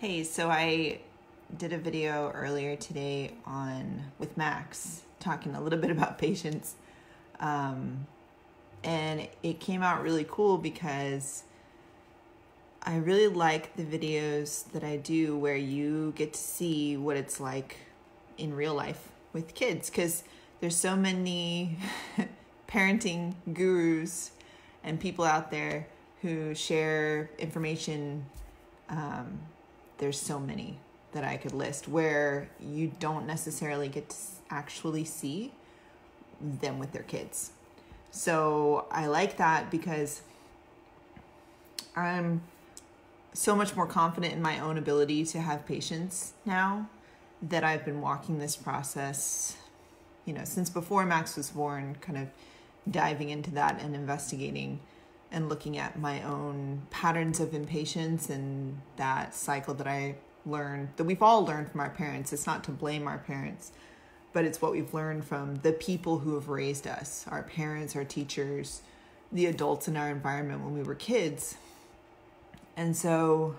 Hey, so I did a video earlier today with Max talking a little bit about patience. And it came out really cool because I really like the videos that I do where you get to see what it's like in real life with kids, because there's so many parenting gurus and people out there who share information. There's so many that I could list where you don't necessarily get to actually see them with their kids. So I like that because I'm so much more confident in my own ability to have patience now that I've been walking this process, since before Max was born, kind of diving into that and investigating and looking at my own patterns of impatience and that cycle that I learned, that we've all learned from our parents. It's not to blame our parents, but it's what we've learned from the people who have raised us, our parents, our teachers, the adults in our environment when we were kids. And so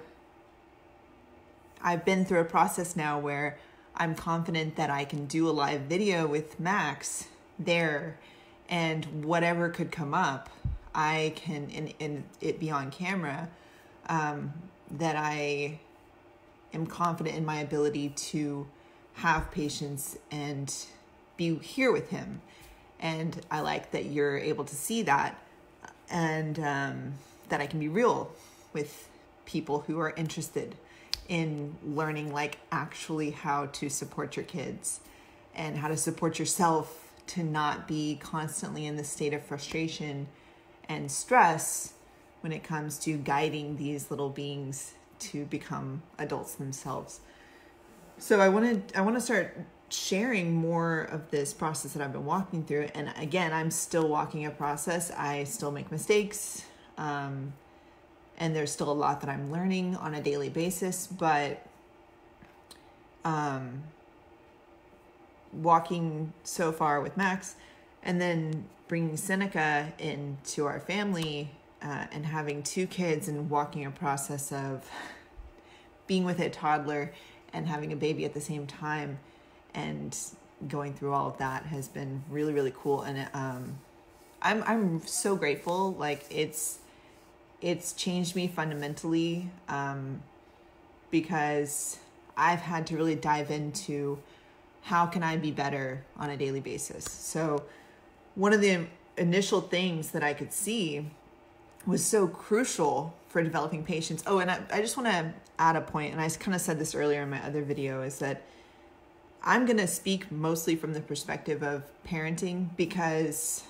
I've been through a process now where I'm confident that I can do a live video with Max there, and whatever could come up, I can, and it be on camera, that I am confident in my ability to have patience and be here with him. And I like that you're able to see that, and that I can be real with people who are interested in learning, like, actually how to support your kids and how to support yourself to not be constantly in the state of frustration and stress when it comes to guiding these little beings to become adults themselves. So I want to start sharing more of this process that I've been walking through. And again, I'm still walking a process. I still make mistakes. And there's still a lot that I'm learning on a daily basis, but walking so far with Max and then bringing Seneca into our family, and having two kids and walking a process of being with a toddler and having a baby at the same time and going through all of that has been really, really cool. And I'm so grateful. Like, it's changed me fundamentally, because I've had to really dive into how can I be better on a daily basis. So one of the initial things that I could see was so crucial for developing patience. Oh, and I just want to add a point, and I kind of said this earlier in my other video, is that I'm going to speak mostly from the perspective of parenting, because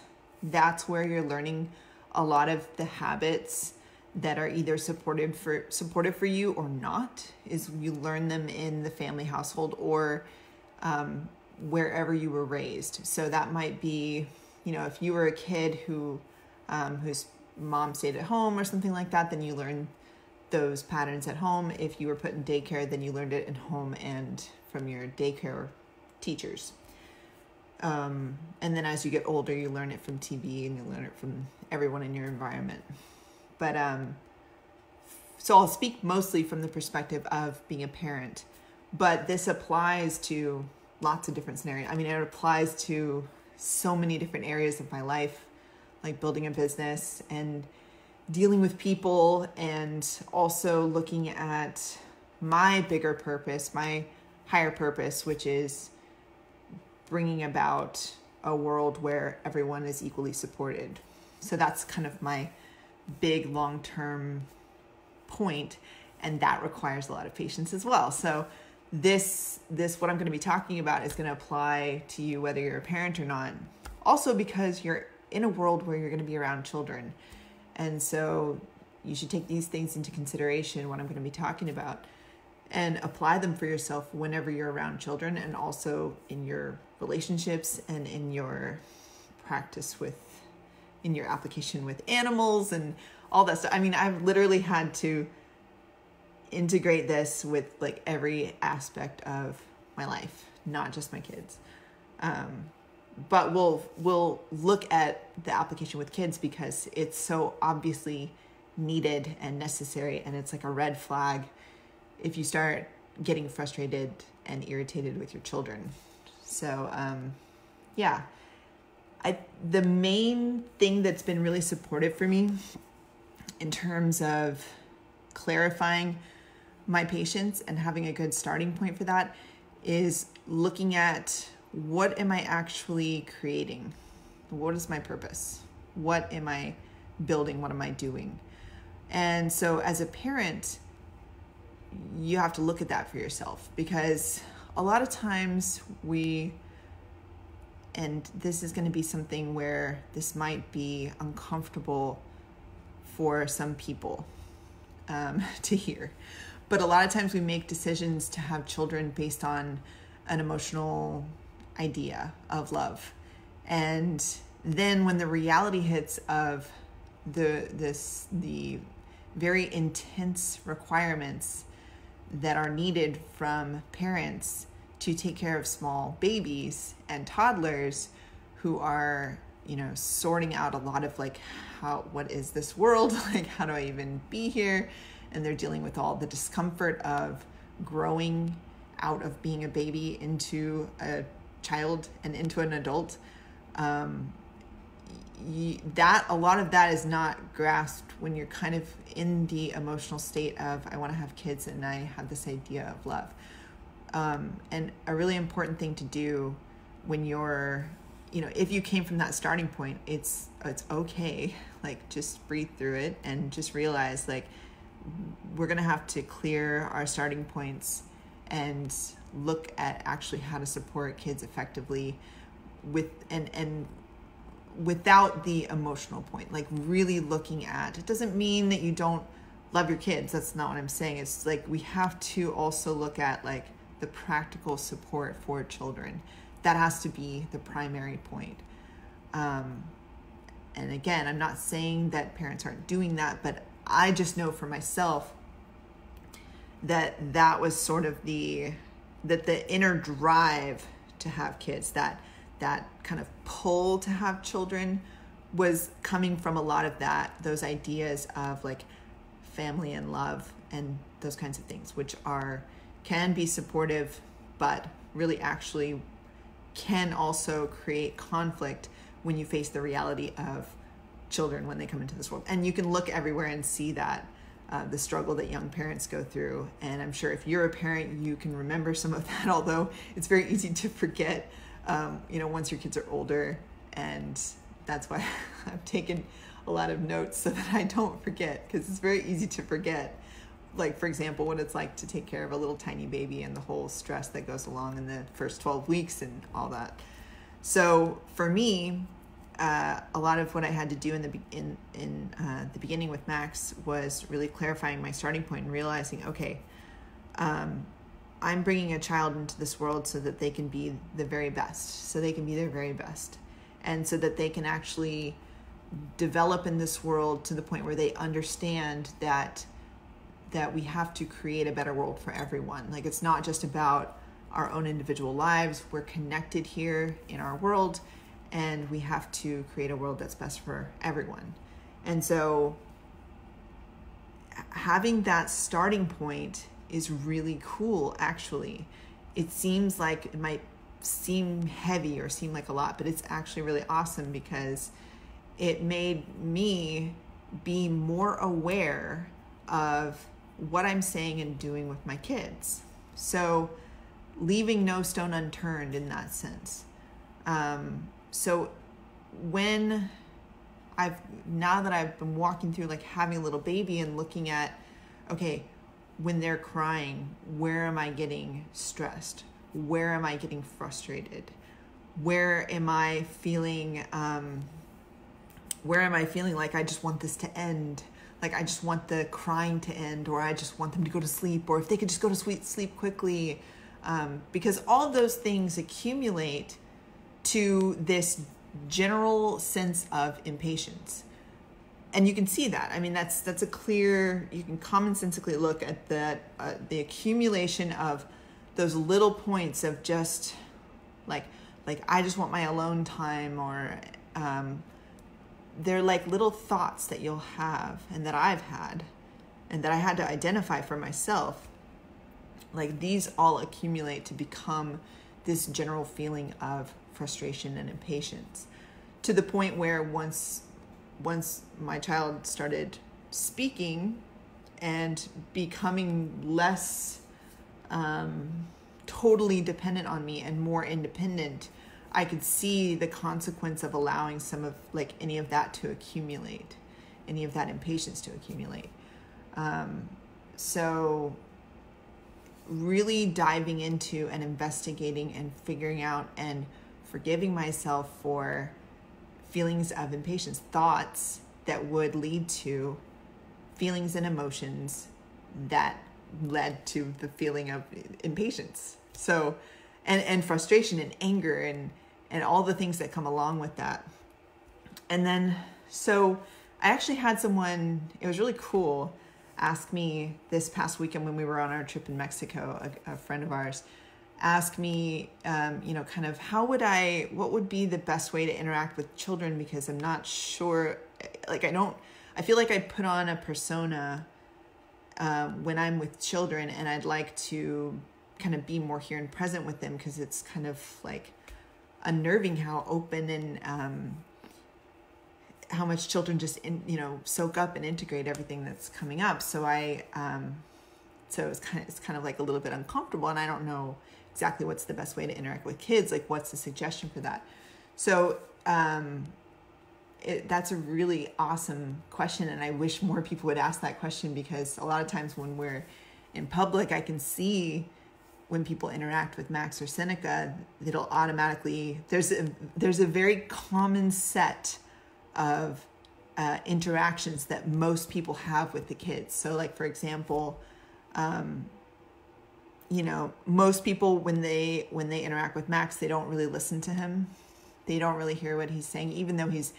that's where you're learning a lot of the habits that are either supportive for you or not. Is you learn them in the family household or wherever you were raised. So that might be, if you were a kid whose mom stayed at home or something like that, then you learn those patterns at home. If you were put in daycare, then you learned it at home and from your daycare teachers. And then as you get older, you learn it from TV and you learn it from everyone in your environment. But so I'll speak mostly from the perspective of being a parent, but this applies to lots of different scenarios. I mean, it applies to so many different areas of my life, like building a business and dealing with people, and also looking at my bigger purpose, my higher purpose, which is bringing about a world where everyone is equally supported. So that's kind of my big long-term point, and that requires a lot of patience as well. So this what I'm going to be talking about is going to apply to you whether you're a parent or not. Also because you're in a world where you're going to be around children. And so you should take these things into consideration, what I'm going to be talking about, and apply them for yourself whenever you're around children, and also in your relationships and in your practice in your application with animals and all that stuff. I mean, I've literally had to integrate this with like every aspect of my life, not just my kids. But we'll look at the application with kids because it's so obviously needed and necessary, and it's like a red flag if you start getting frustrated and irritated with your children. So, yeah, the main thing that's been really supportive for me in terms of clarifying my patience and having a good starting point for that is looking at, what am I actually creating? What is my purpose? What am I building? What am I doing? And so as a parent, you have to look at that for yourself, because a lot of times and this is going to be something where this might be uncomfortable for some people to hear, but a lot of times we make decisions to have children based on an emotional idea of love. And then when the reality hits of the very intense requirements that are needed from parents to take care of small babies and toddlers who are, sorting out a lot of what is this world? Like, how do I even be here? And they're dealing with all the discomfort of growing out of being a baby into a child and into an adult. A lot of that is not grasped when you're kind of in the emotional state of, I want to have kids and I have this idea of love. And a really important thing to do when you're, if you came from that starting point, it's okay. Just breathe through it and just realize we're going to have to clear our starting points and look at actually how to support kids effectively and without the emotional point, really looking at, it doesn't mean that you don't love your kids. That's not what I'm saying. It's we have to also look at the practical support for children. That has to be the primary point. And again, I'm not saying that parents aren't doing that, but I just know for myself that was sort of the inner drive to have kids, that kind of pull to have children was coming from a lot of those ideas of family and love and those kinds of things, which can be supportive, but really actually can also create conflict when you face the reality of children when they come into this world. And you can look everywhere and see that the struggle that young parents go through. And I'm sure if you're a parent, you can remember some of that, although it's very easy to forget, once your kids are older. And that's why I've taken a lot of notes so that I don't forget, because it's very easy to forget. For example, what it's like to take care of a little tiny baby and the whole stress that goes along in the first 12 weeks and all that. So for me, a lot of what I had to do in the beginning with Max was really clarifying my starting point and realizing, okay, I'm bringing a child into this world so that they can be the very best, so they can be their very best, and so that they can actually develop in this world to the point where they understand that we have to create a better world for everyone. It's not just about our own individual lives. We're connected here in our world, and we have to create a world that's best for everyone. And so having that starting point is really cool, actually. It seems like it might seem heavy or seem like a lot, but it's actually really awesome because it made me be more aware of what I'm saying and doing with my kids. So leaving no stone unturned in that sense. So now that I've been walking through having a little baby and looking at, okay, when they're crying, where am I getting stressed? Where am I getting frustrated? Where am I feeling like I just want this to end? I just want the crying to end, or I just want them to go to sleep, or if they could just go to sleep quickly. Because all of those things accumulate to this general sense of impatience. And you can see that. I mean, that's a clear, you can commonsensically look at that, the accumulation of those little points of just I just want my alone time, or they're little thoughts that you'll have and that I've had and that I had to identify for myself Like these all accumulate to become this general feeling of frustration and impatience, to the point where once my child started speaking and becoming less totally dependent on me and more independent, I could see the consequence of allowing some of like any of that to accumulate, any of that impatience to accumulate. So really diving into and investigating and figuring out and forgiving myself for feelings of impatience, thoughts that would lead to feelings and emotions that led to the feeling of impatience. So, and frustration and anger and all the things that come along with that. And then, so I actually had someone, it was really cool, ask me this past weekend when we were on our trip in Mexico, a friend of ours asked me, kind of what would be the best way to interact with children? Because I'm not sure, like I feel like I put on a persona when I'm with children, and I'd like to kind of be more here and present with them, because it's kind of like unnerving how open and how much children just soak up and integrate everything that's coming up. So it's kind of like a little bit uncomfortable, and I don't know exactly what's the best way to interact with kids. Like, what's the suggestion for that? So that's a really awesome question, and I wish more people would ask that question, because a lot of times when we're in public, I can see when people interact with Max or Seneca, it'll automatically, there's a very common set of interactions that most people have with the kids. So like, for example, most people, when they interact with Max, they don't really listen to him. They don't really hear what he's saying, even though he's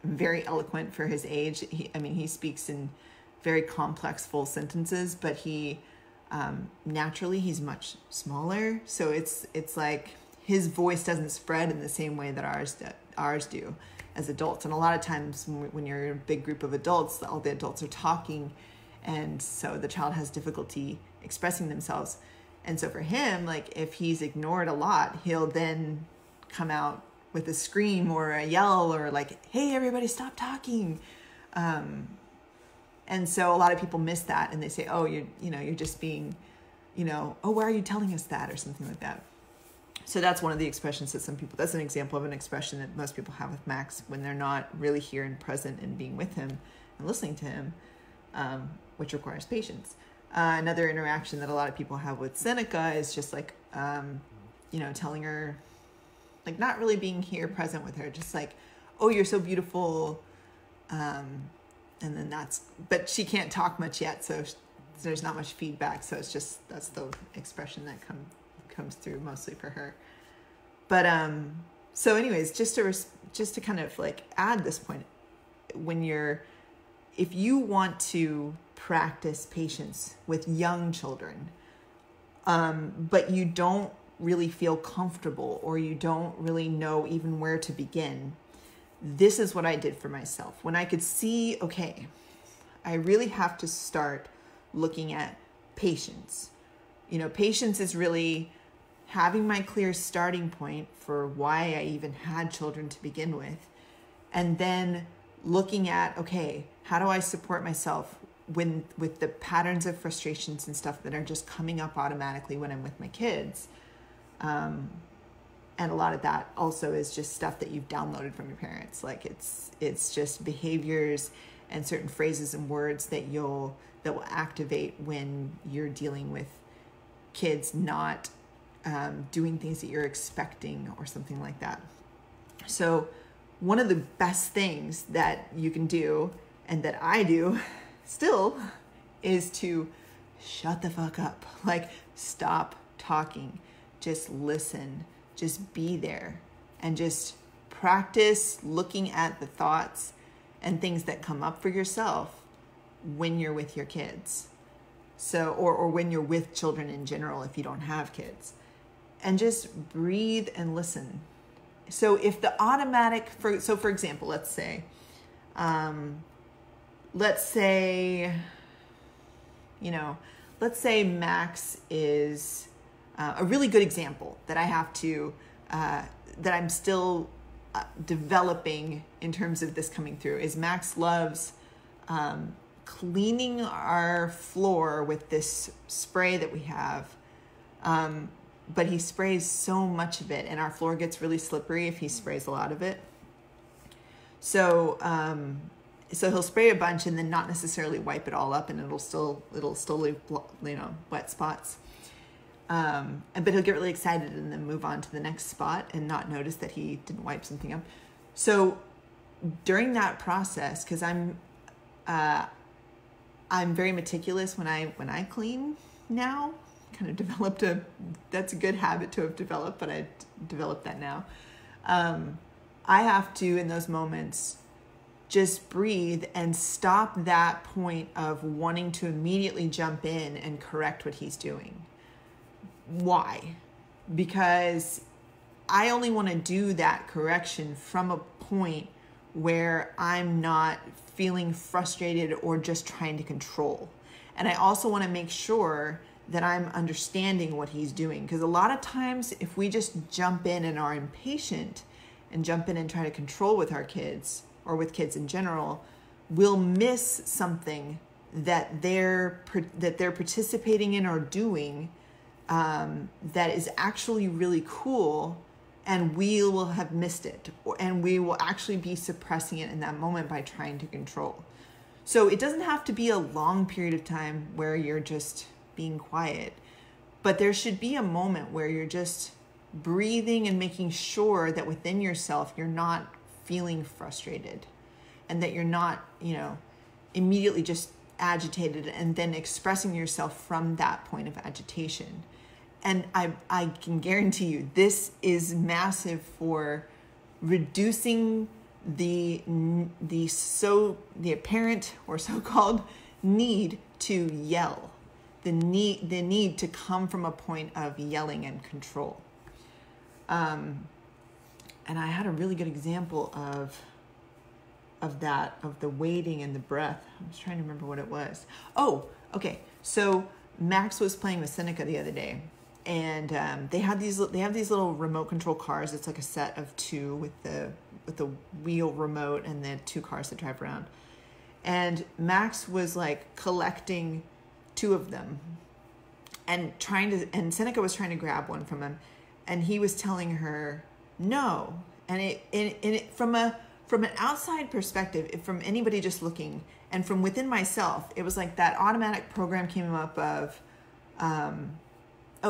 very eloquent for his age. He speaks in very complex, full sentences, but he naturally he's much smaller. So it's like his voice doesn't spread in the same way that ours do as adults. And a lot of times when you're in a big group of adults, all the adults are talking, and so the child has difficulty expressing themselves. And so for him, like, if he's ignored a lot, he'll then come out with a scream or a yell, or like, hey, everybody stop talking. And so a lot of people miss that, and they say, oh, you're just being, oh, why are you telling us that, or something like that. So that's one of the expressions that that's an example of an expression that most people have with Max when they're not really here and present and being with him and listening to him, which requires patience. Another interaction that a lot of people have with Seneca is just like, telling her, like, not really being here present with her, just like, oh, you're so beautiful. And then but she can't talk much yet, so there's not much feedback. So it's just, that's the expression that comes through mostly for her. But so anyways, just to kind of like add this point, if you want to practice patience with young children, but you don't really feel comfortable, or you don't really know even where to begin, this is what I did for myself. When I could see, okay, I really have to start looking at patience. Patience is really having my clear starting point for why I even had children to begin with. And then looking at, okay, how do I support myself with the patterns of frustrations and stuff that are just coming up automatically when I'm with my kids. And a lot of that also is just stuff that you've downloaded from your parents. Like it's just behaviors and certain phrases and words that will activate when you're dealing with kids not doing things that you're expecting or something like that. So one of the best things that you can do, and that I do still, is to shut the fuck up. Like, stop talking. Just listen. Just be there. And just practice looking at the thoughts and things that come up for yourself when you're with your kids. So, or when you're with children in general, if you don't have kids. And just breathe and listen. So if the automatic, for example, let's say, let's say Max is a really good example that I have to, that I'm still developing in terms of this coming through, is Max loves cleaning our floor with this spray that we have. But he sprays so much of it, and our floor gets really slippery if he sprays a lot of it. So he'll spray a bunch and then not necessarily wipe it all up, and it'll still leave, wet spots. But he'll get really excited and then move on to the next spot and not notice that he didn't wipe something up. So during that process, because I'm very meticulous when I clean now. Kind of developed that's a good habit to have developed, but I developed that now. I have to, in those moments, just breathe and stop that point of wanting to immediately jump in and correct what he's doing. Why? Because I only want to do that correction from a point where I'm not feeling frustrated or just trying to control. And I also want to make sure that I'm understanding what he's doing. Because a lot of times if we just jump in and are impatient and jump in and try to control with our kids or with kids in general, we'll miss something that they're participating in or doing that is actually really cool, and we will have missed it, and we will actually be suppressing it in that moment by trying to control. So it doesn't have to be a long period of time where you're just being quiet, but there should be a moment where you're just breathing and making sure that within yourself you're not feeling frustrated, and that you're not, immediately just agitated and then expressing yourself from that point of agitation. And I can guarantee you this is massive for reducing the apparent or so-called need to yell. The need to come from a point of yelling and control. And I had a really good example of the waiting and the breath. I was trying to remember what it was. Oh, okay. So Max was playing with Seneca the other day, and they have these little remote control cars. It's like a set of two with the wheel remote and the two cars that drive around. And Max was like collecting two of them and Seneca was trying to grab one from him, and he was telling her no. And it from an outside perspective, from anybody just looking, and from within myself, it was like that automatic program came up of,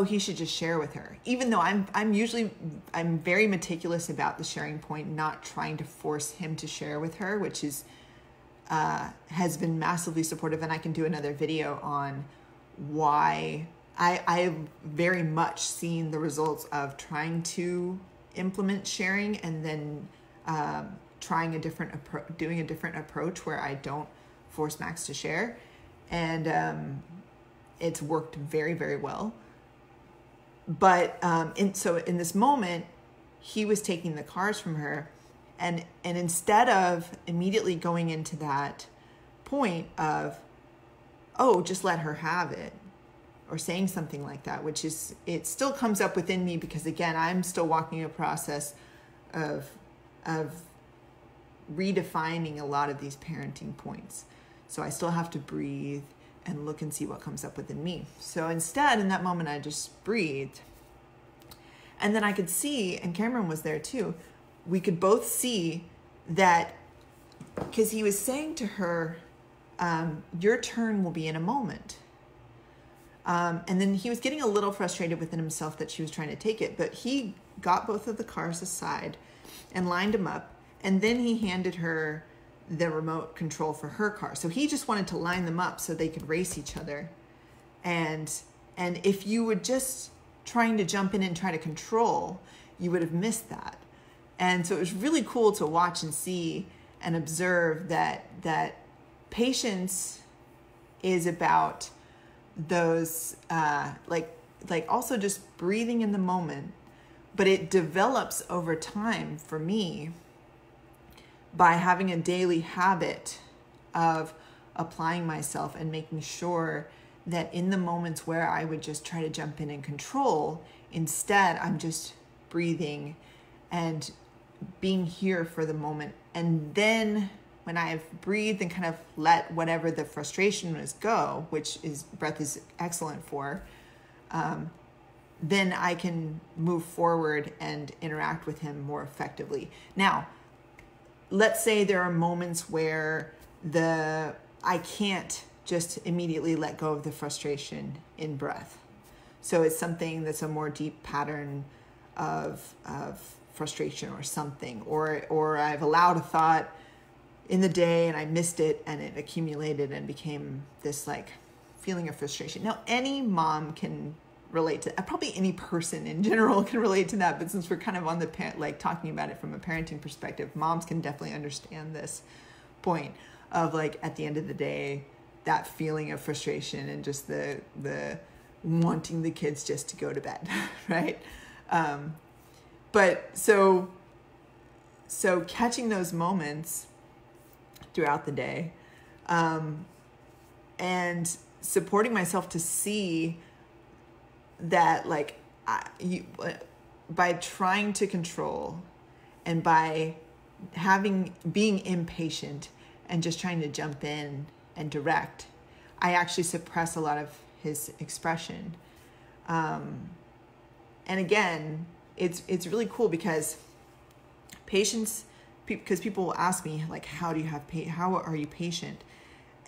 he should just share with her. Even though I'm very meticulous about the sharing point, not trying to force him to share with her, which is has been massively supportive, and I can do another video on why I have very much seen the results of trying to implement sharing and then doing a different approach where I don't force Max to share, and it's worked very, very well. But in this moment, he was taking the cars from her. And instead of immediately going into that point of, just let her have it, or saying something like that, which is, it still comes up within me because, again, I'm still walking a process of redefining a lot of these parenting points. So I still have to breathe and look and see what comes up within me. So instead, in that moment, I just breathed. And then I could see, and Cameron was there too, we could both see that, because he was saying to her, your turn will be in a moment. And then he was getting a little frustrated within himself that she was trying to take it, but he got both of the cars aside and lined them up, and then he handed her the remote control for her car. So he just wanted to line them up so they could race each other. And if you were just trying to jump in and try to control, you would have missed that. And so it was really cool to watch and see and observe that patience is about those, like also just breathing in the moment, but it develops over time for me by having a daily habit of applying myself and making sure that in the moments where I would just try to jump in and control, instead I'm just breathing and being here for the moment. And then when I've breathed and kind of let whatever the frustration was go, which is breath is excellent for, then I can move forward and interact with him more effectively. Now, let's say there are moments where I can't just immediately let go of the frustration in breath. So it's something that's a more deep pattern of frustration or something, or I've allowed a thought in the day and I missed it and it accumulated and became this like feeling of frustration. Now, any mom can relate to, probably any person in general can relate to that, but since we're kind of on the like talking about it from a parenting perspective, moms can definitely understand this point of like at the end of the day, that feeling of frustration and just the wanting the kids just to go to bed, right? But so catching those moments throughout the day, and supporting myself to see that like by trying to control and by being impatient and just trying to jump in and direct, I actually suppress a lot of his expression. And again, it's really cool because patience, because people will ask me like, how are you patient?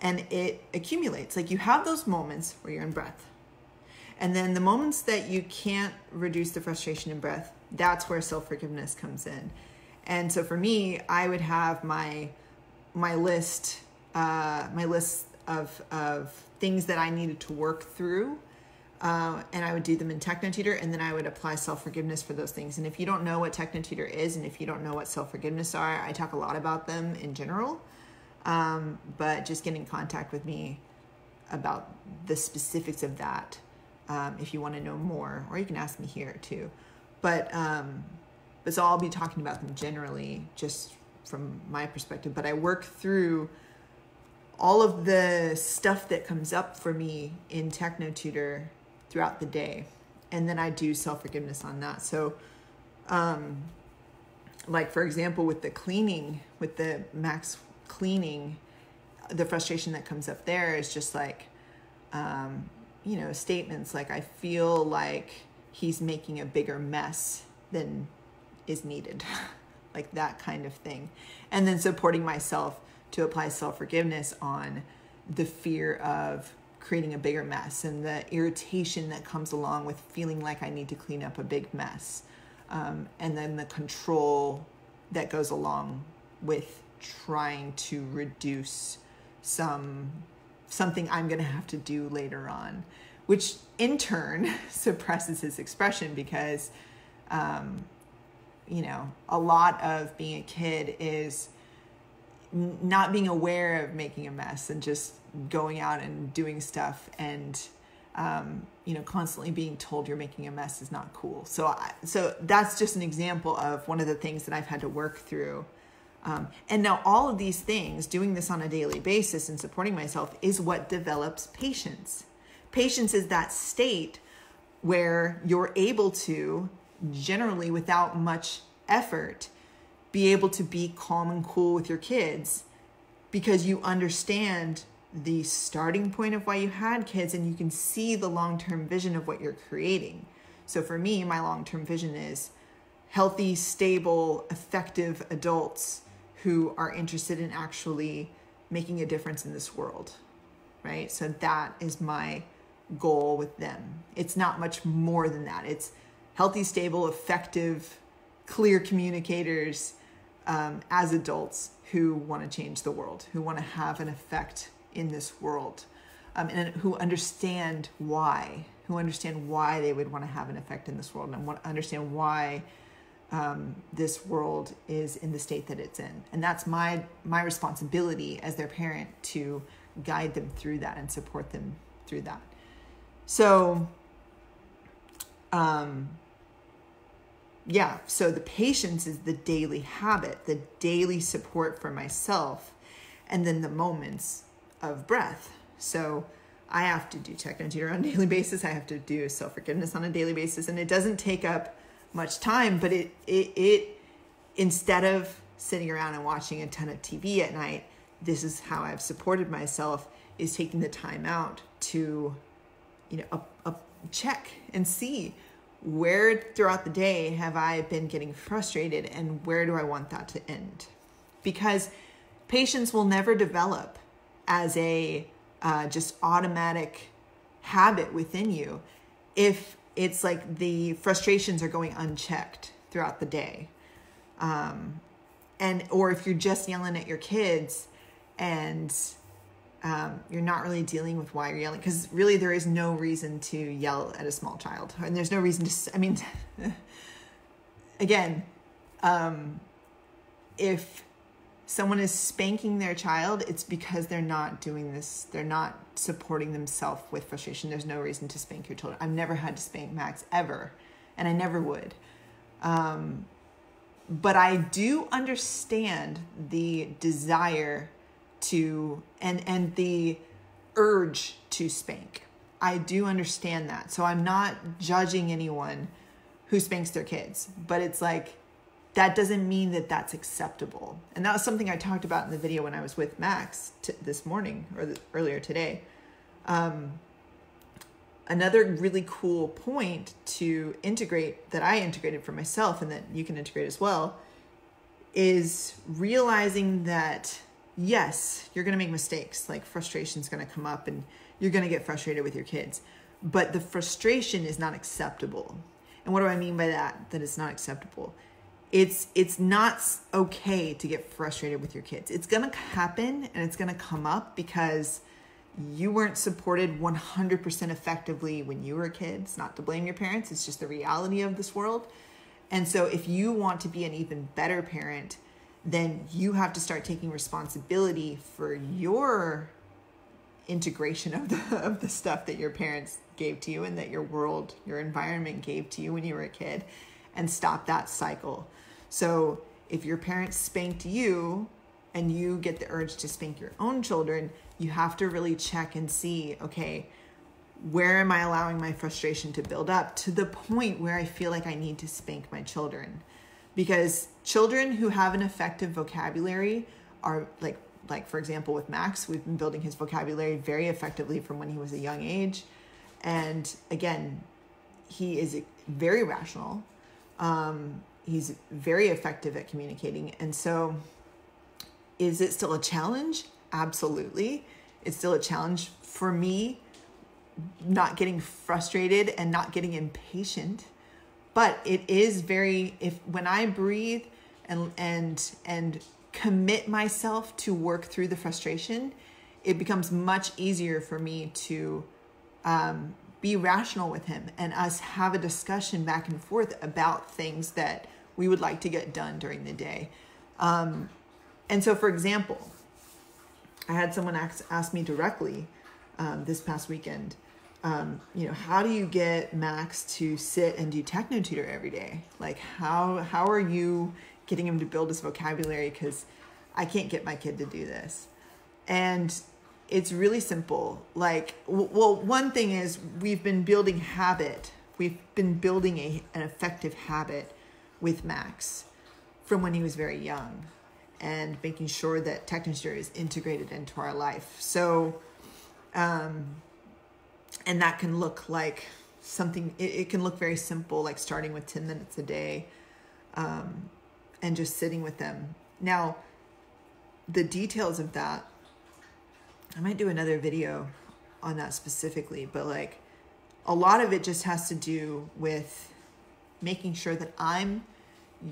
And it accumulates. Like you have those moments where you're in breath. And then the moments that you can't reduce the frustration in breath, that's where self-forgiveness comes in. And so for me, I would have my list of things that I needed to work through. And I would do them in Technotutor, and then I would apply self-forgiveness for those things. And if you don't know what Technotutor is, and if you don't know what self-forgiveness are, I talk a lot about them in general. But just get in contact with me about the specifics of that. If you want to know more, or you can ask me here too. But so I'll be talking about them generally, just from my perspective. But I work through all of the stuff that comes up for me in Technotutor throughout the day, and then I do self-forgiveness on that. So, like for example, with the cleaning, with the Max cleaning, the frustration that comes up there is just like, statements like, I feel like he's making a bigger mess than is needed, like that kind of thing. And then supporting myself to apply self-forgiveness on the fear of creating a bigger mess and the irritation that comes along with feeling like I need to clean up a big mess. And then the control that goes along with trying to reduce something I'm going to have to do later on, which in turn suppresses his expression because, a lot of being a kid is not being aware of making a mess and just going out and doing stuff and, constantly being told you're making a mess is not cool. So that's just an example of one of the things that I've had to work through. And now all of these things, doing this on a daily basis and supporting myself, is what develops patience. Patience is that state where you're able to, generally without much effort, be able to be calm and cool with your kids because you understand the starting point of why you had kids and you can see the long-term vision of what you're creating. So for me, my long-term vision is healthy, stable, effective adults who are interested in actually making a difference in this world, right? So that is my goal with them. It's not much more than that. It's healthy, stable, effective, clear communicators as adults who want to change the world, who want to have an effect in this world, and who understand why they would want to have an effect in this world and want to understand why this world is in the state that it's in. And that's my responsibility as their parent to guide them through that and support them through that. So, so the patience is the daily habit, the daily support for myself, and then the moments of breath. So I have to do techno-tutor on a daily basis. I have to do self-forgiveness on a daily basis. And it doesn't take up much time, but it instead of sitting around and watching a ton of TV at night, this is how I've supported myself, is taking the time out to, check and see where throughout the day have I been getting frustrated and where do I want that to end? Because patience will never develop as a just automatic habit within you if it's like the frustrations are going unchecked throughout the day. Or if you're just yelling at your kids and you're not really dealing with why you're yelling, because really there is no reason to yell at a small child. And there's no reason to, again, if someone is spanking their child, it's because they're not doing this. They're not supporting themselves with frustration. There's no reason to spank your children. I've never had to spank Max ever, and I never would. But I do understand the desire to, and the urge to spank. I do understand that. So I'm not judging anyone who spanks their kids, but it's like, that doesn't mean that that's acceptable. And that was something I talked about in the video when I was with Max this morning or earlier today. Another really cool point to integrate, that I integrated for myself and that you can integrate as well, is realizing that, yes, you're going to make mistakes. Like frustration is going to come up and you're going to get frustrated with your kids, but the frustration is not acceptable. And what do I mean by that? That it's not acceptable. It's not okay to get frustrated with your kids. It's going to happen and it's going to come up because you weren't supported 100% effectively when you were a kid. It's not to blame your parents. It's just the reality of this world. And so if you want to be an even better parent, then you have to start taking responsibility for your integration of the stuff that your parents gave to you and that your world, your environment gave to you when you were a kid, and stop that cycle. So if your parents spanked you and you get the urge to spank your own children, you have to really check and see, okay, where am I allowing my frustration to build up to the point where I feel like I need to spank my children? Because children who have an effective vocabulary are like for example, with Max, we've been building his vocabulary very effectively from when he was a young age. And again, he is very rational. He's very effective at communicating. And so is it still a challenge? Absolutely. It's still a challenge for me, not getting frustrated and not getting impatient. But it is when I breathe and commit myself to work through the frustration, it becomes much easier for me to be rational with him and us have a discussion back and forth about things that we would like to get done during the day. And so, for example, I had someone ask me directly this past weekend, how do you get Max to sit and do techno-tutor every day? Like, how are you getting him to build his vocabulary? Because I can't get my kid to do this. And it's really simple. Like, well, one thing is we've been building habit. We've been building an effective habit with Max from when he was very young, and making sure that techno-tutor is integrated into our life. So, and that can look like something, it can look very simple, like starting with 10 minutes a day, and just sitting with them. Now, the details of that, I might do another video on that specifically, but like a lot of it just has to do with making sure that I'm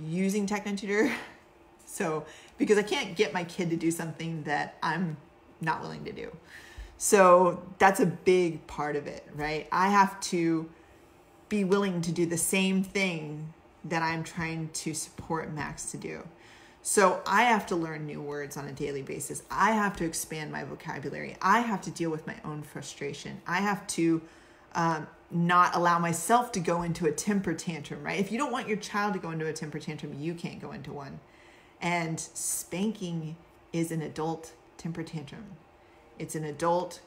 using techno-tutor. So, because I can't get my kid to do something that I'm not willing to do. So that's a big part of it, right? I have to be willing to do the same thing that I'm trying to support Max to do. So I have to learn new words on a daily basis. I have to expand my vocabulary. I have to deal with my own frustration. I have to not allow myself to go into a temper tantrum, right? If you don't want your child to go into a temper tantrum, you can't go into one. And spanking is an adult temper tantrum. It's an adult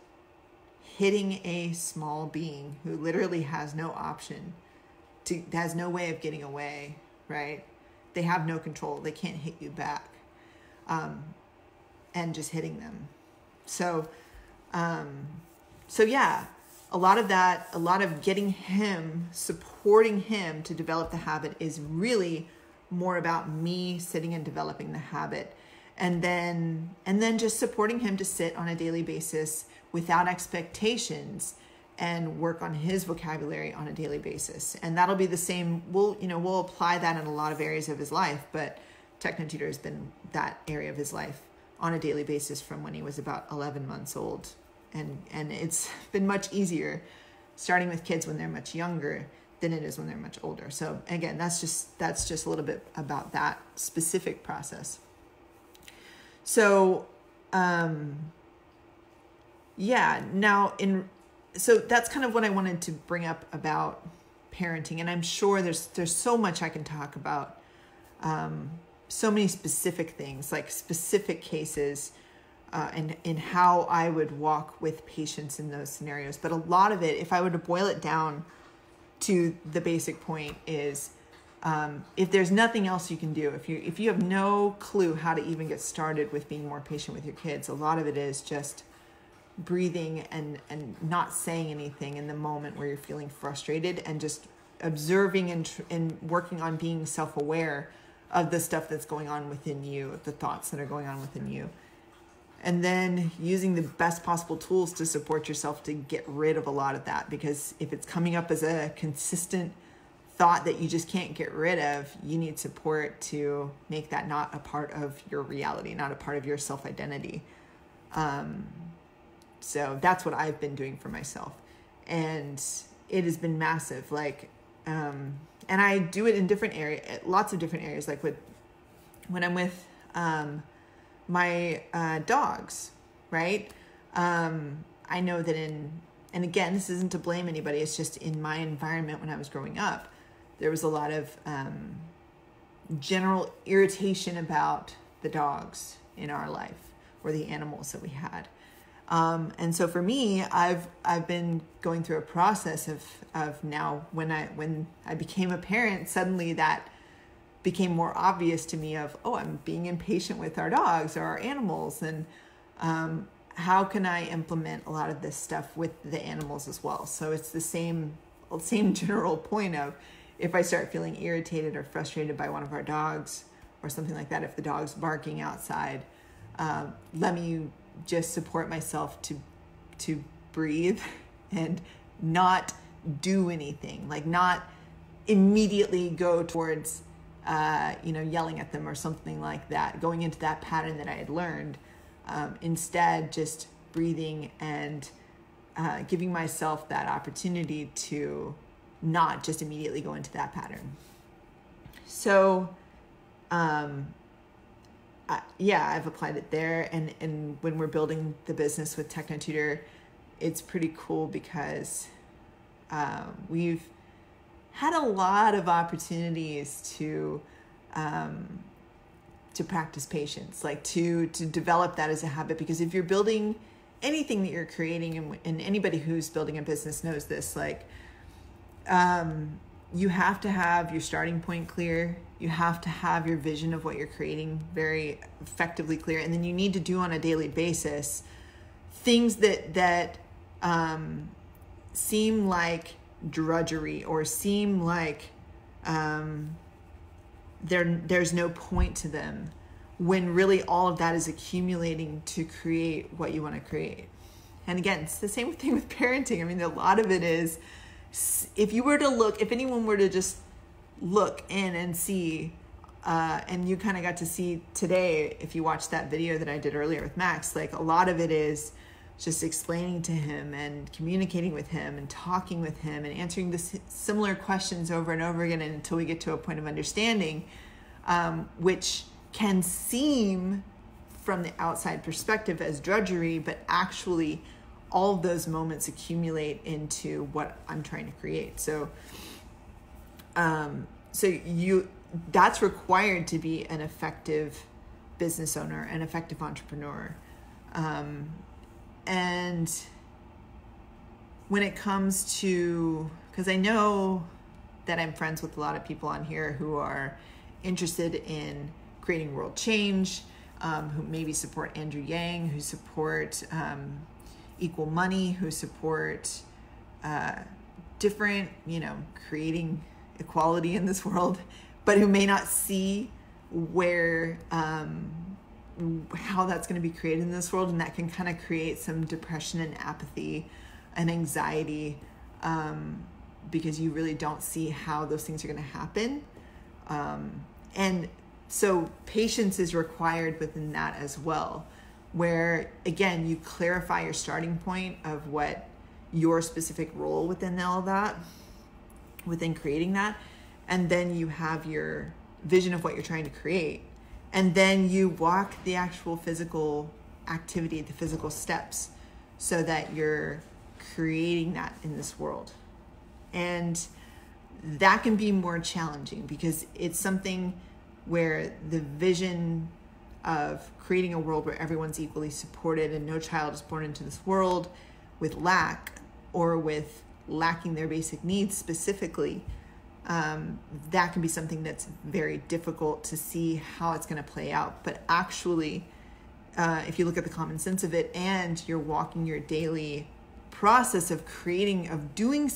hitting a small being who literally has no option has no way of getting away, right? They have no control. They can't hit you back. And just hitting them. So yeah, a lot of getting him, supporting him to develop the habit is really more about me sitting and developing the habit. And then just supporting him to sit on a daily basis without expectations and work on his vocabulary on a daily basis. And that'll be the same. We'll apply that in a lot of areas of his life, but Technotutor has been that area of his life on a daily basis from when he was about 11 months old. And it's been much easier starting with kids when they're much younger than it is when they're much older. So again, that's just a little bit about that specific process. So, so that's kind of what I wanted to bring up about parenting. And I'm sure there's so much I can talk about, so many specific things, like specific cases, and in how I would walk with patients in those scenarios. But a lot of it, if I were to boil it down to the basic point, is if there's nothing else you can do, if you have no clue how to even get started with being more patient with your kids, a lot of it is just breathing and not saying anything in the moment where you're feeling frustrated, and just observing and working on being self-aware of the stuff that's going on within you, the thoughts that are going on within you. And then using the best possible tools to support yourself to get rid of a lot of that. Because if it's coming up as a consistent thought that you just can't get rid of, you need support to make that not a part of your reality, not a part of your self-identity. So that's what I've been doing for myself. And it has been massive. And I do it in different areas, lots of different areas, like when I'm with my dogs, right? I know that and again, this isn't to blame anybody, it's just in my environment when I was growing up, there was a lot of general irritation about the dogs in our life, or the animals that we had. And so for me, I've been going through a process of now when I became a parent, suddenly that became more obvious to me of, I'm being impatient with our dogs or our animals. And how can I implement a lot of this stuff with the animals as well? So it's the same general point of, if I start feeling irritated or frustrated by one of our dogs or something like that, if the dog's barking outside, let me just support myself to breathe and not do anything, like not immediately go towards yelling at them or something like that, going into that pattern that I had learned. Instead, just breathing and giving myself that opportunity to not just immediately go into that pattern. So I've applied it there. And when we're building the business with Technotutor, it's pretty cool because we've had a lot of opportunities to practice patience, like to develop that as a habit. Because if you're building anything that you're creating, and anybody who's building a business knows this, you have to have your starting point clear. You have to have your vision of what you're creating very effectively clear. And then you need to do on a daily basis things that seem like drudgery or seem like there's no point to them, when really all of that is accumulating to create what you want to create. And again, it's the same thing with parenting. I mean, a lot of it is, if anyone were to just look in and see, and you kind of got to see today, if you watched that video that I did earlier with Max, like a lot of it is just explaining to him and communicating with him and talking with him and answering the similar questions over and over again until we get to a point of understanding, which can seem from the outside perspective as drudgery, but actually all of those moments accumulate into what I'm trying to create. So, that's required to be an effective business owner, an effective entrepreneur. And when it comes to, because I know that I'm friends with a lot of people on here who are interested in creating world change, who maybe support Andrew Yang, who support equal money, who support different, creating equality in this world, but who may not see where, how that's going to be created in this world, and that can kind of create some depression and apathy and anxiety, because you really don't see how those things are going to happen. And so patience is required within that as well, where again, you clarify your starting point of what your specific role within all that, within creating that, and then you have your vision of what you're trying to create, and then you walk the actual physical activity, the physical steps, so that you're creating that in this world. And that can be more challenging because it's something where the vision of creating a world where everyone's equally supported and no child is born into this world with lack or with lacking their basic needs specifically, that can be something that's very difficult to see how it's going to play out. But actually, if you look at the common sense of it and you're walking your daily process of creating, of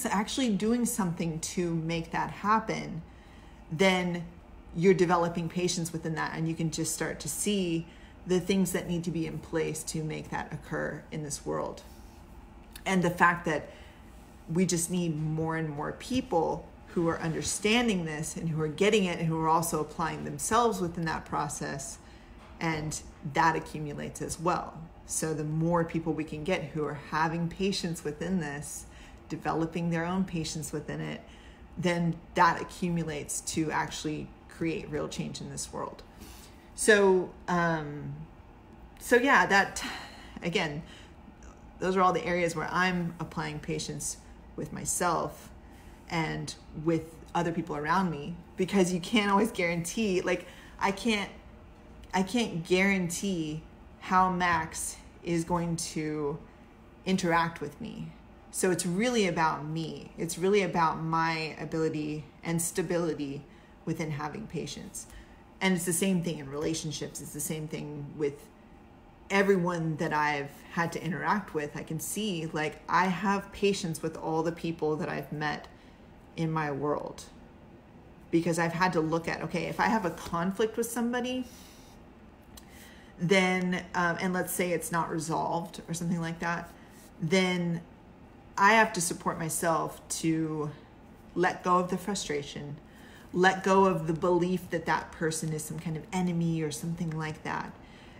actually doing something to make that happen, then you're developing patience within that, and you can just start to see the things that need to be in place to make that occur in this world. And the fact that we just need more and more people who are understanding this and who are getting it and who are also applying themselves within that process, and that accumulates as well. So the more people we can get who are having patience within this, developing their own patience within it, then that accumulates to actually create real change in this world. So yeah, that, again, those are all the areas where I'm applying patience with myself and with other people around me, because you can't always guarantee, like I can't guarantee how Max is going to interact with me. So it's really about me. It's really about my ability and stability within having patience. And it's the same thing in relationships. It's the same thing with everyone that I've had to interact with. I can see, like, I have patience with all the people that I've met in my world, because I've had to look at, okay, if I have a conflict with somebody, then, and let's say it's not resolved or something like that, then I have to support myself to let go of the frustration, let go of the belief that that person is some kind of enemy or something like that.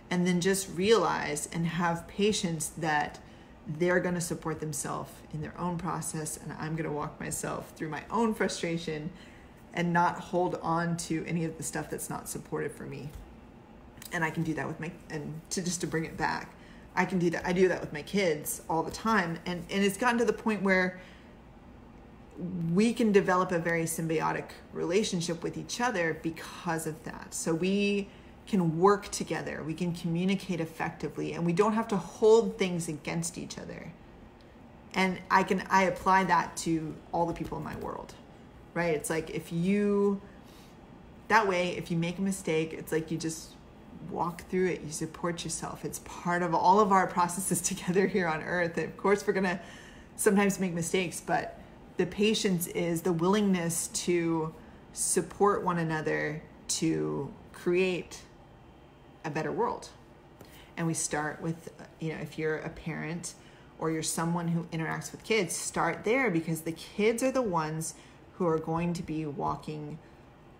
And then just realize and have patience that they're going to support themselves in their own process, and I'm going to walk myself through my own frustration and not hold on to any of the stuff that's not supportive for me. And I can do that with to bring it back, I can do that. I do that with my kids all the time. And it's gotten to the point where we can develop a very symbiotic relationship with each other because of that. So we can work together, we can communicate effectively, and we don't have to hold things against each other. And I apply that to all the people in my world, right? It's like if you make a mistake, it's like you just walk through it, you support yourself. It's part of all of our processes together here on earth. And of course, we're gonna sometimes make mistakes, but the patience is the willingness to support one another to create a better world. And we start with, if you're a parent or you're someone who interacts with kids, start there, because the kids are the ones who are going to be walking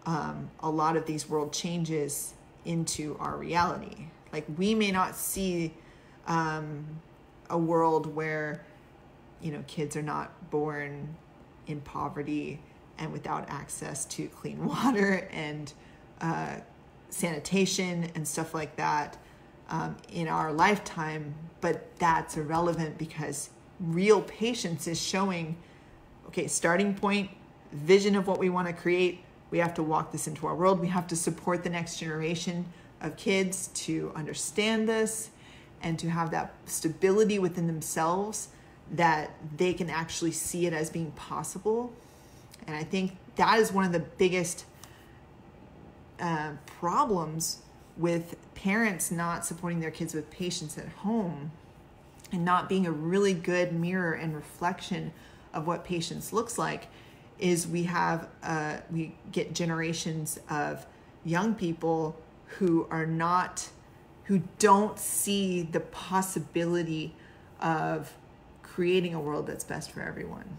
a lot of these world changes into our reality. Like, we may not see a world where, kids are not born in poverty and without access to clean water and sanitation and stuff like that in our lifetime, but that's irrelevant, because real patience is showing, okay, starting point, vision of what we want to create. We have to walk this into our world. We have to support the next generation of kids to understand this and to have that stability within themselves that they can actually see it as being possible. And I think that is one of the biggest problems with parents not supporting their kids with patience at home and not being a really good mirror and reflection of what patience looks like, is we get generations of young people who don't see the possibility of creating a world that's best for everyone.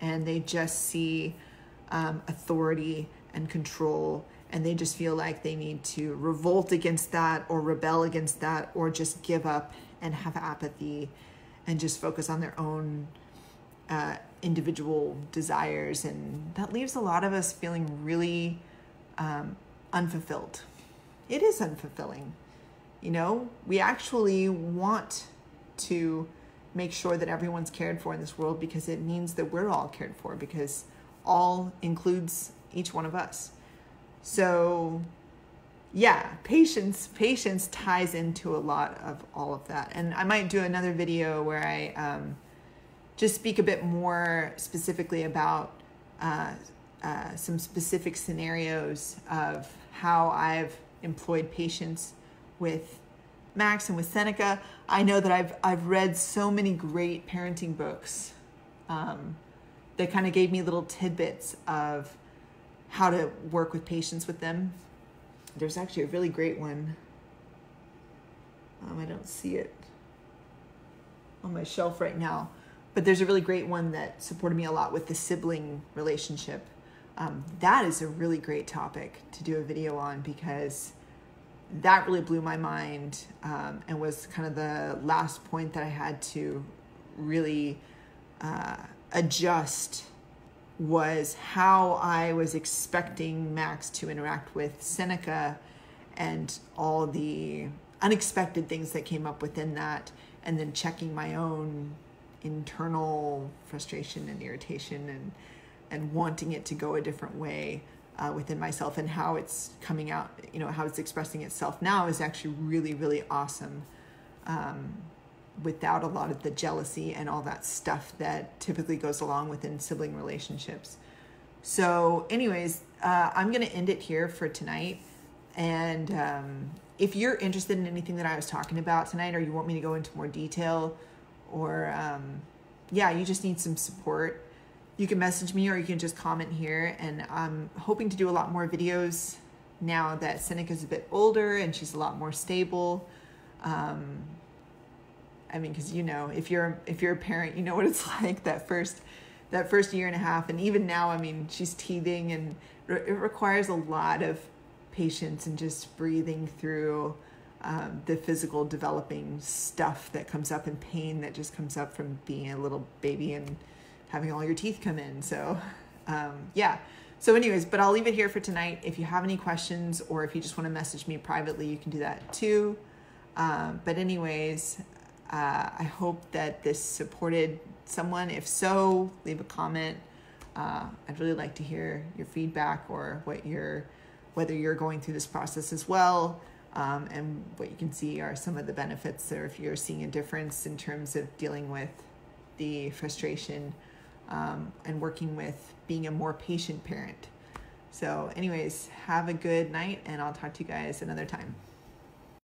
And they just see authority and control, and they just feel like they need to revolt against that or rebel against that, or just give up and have apathy and just focus on their own individual desires. And that leaves a lot of us feeling really unfulfilled. It is unfulfilling. You know, we actually want to make sure that everyone's cared for in this world, because it means that we're all cared for, because all includes each one of us. So yeah, patience ties into a lot of all of that. And I might do another video where I just speak a bit more specifically about some specific scenarios of how I've employed patience with Max and with Seneca. I know that I've read so many great parenting books that kind of gave me little tidbits of how to work with patience with them. There's actually a really great one. I don't see it on my shelf right now, but there's a really great one that supported me a lot with the sibling relationship. That is a really great topic to do a video on, because that really blew my mind, and was kind of the last point that I had to really adjust, was how I was expecting Max to interact with Seneca and all the unexpected things that came up within that, and then checking my own internal frustration and irritation and wanting it to go a different way within myself, and how it's coming out, you know, how it's expressing itself now is actually really, really awesome, without a lot of the jealousy and all that stuff that typically goes along within sibling relationships. So anyways, I'm going to end it here for tonight. And if you're interested in anything that I was talking about tonight, or you want me to go into more detail, or yeah, you just need some support, you can message me, or you can just comment here. And I'm hoping to do a lot more videos now that Seneca's a bit older and she's a lot more stable. I mean, because, you know, if you're a parent, you know what it's like that first year and a half. And even now, I mean, she's teething, and it requires a lot of patience and just breathing through the physical developing stuff that comes up, and pain that just comes up from being a little baby and having all your teeth come in. So yeah. So anyways, but I'll leave it here for tonight. If you have any questions, or if you just want to message me privately, you can do that too. But anyways, I hope that this supported someone. If so, leave a comment. I'd really like to hear your feedback, or whether you're going through this process as well, and what you can see are some of the benefits, or if you're seeing a difference in terms of dealing with the frustration, and working with being a more patient parent. So anyways, have a good night, and I'll talk to you guys another time.